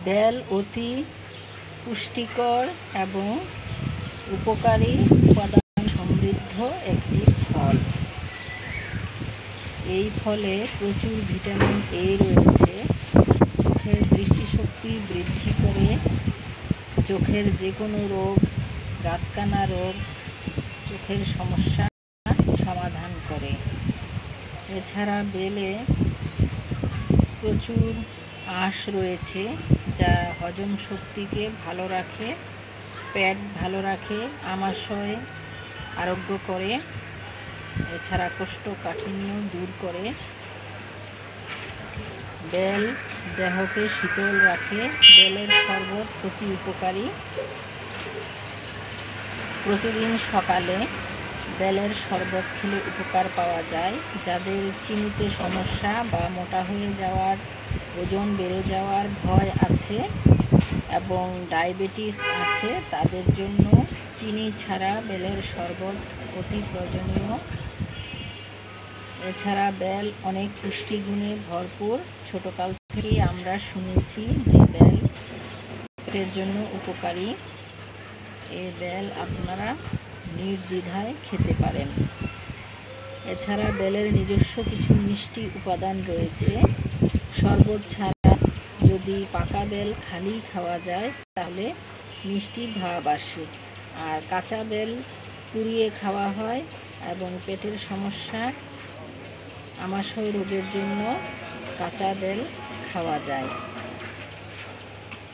Bell অতি পুষ্টিকর এবং উপকারী উপাদান সমৃদ্ধ একটি ফল। এই ফলে প্রচুর ভিটামিন এ রয়েছে। চোখের দৃষ্টিশক্তি বৃদ্ধি করে, চোখের যে কোনো রোগ, রাতকানা রোগ, চোখের সমস্যা সমাধান করে। এছাড়া বেলে প্রচুর আঁশ রয়েছে, যা হজম শক্তিকে ভালো রাখে, পেট ভালো রাখে, আমাশয় আরোগ্য করে, এছাড়া কোষ্ঠকাঠিন্য দূর করে। বেল দেহকে শীতল রাখে। বেলের শরবত অতি উপকারী। প্রতিদিন সকালে বেলের শরবত খেলে উপকার পাওয়া যায়। যাদের চিনিতে সমস্যা বা মোটা হয়ে যাওয়ার, ওজন বেড়ে যাওয়ার ভয় আছে এবং ডায়াবেটিস আছে, তাদের জন্য চিনি ছাড়া বেলের শরবত অতি প্রয়োজনীয়। এছাড়া বেল অনেক পুষ্টিগুণে ভরপুর। ছোটকাল থেকেই আমরা শুনেছি যে বেল পেটের জন্য উপকারী। এই বেল আপনারা নির্দ্বিধায় খেতে পারেন। এছাড়া বেলের নিজস্ব কিছু মিষ্টি উপাদান রয়েছে। শরবত ছাড়া যদি পাকা বেল খালি খাওয়া যায় তাহলে মিষ্টি ভাব আসে, আর কাঁচা বেল পুড়িয়ে খাওয়া হয় এবং পেটের সমস্যা, আমাশয় রোগের জন্য কাঁচা বেল খাওয়া যায়।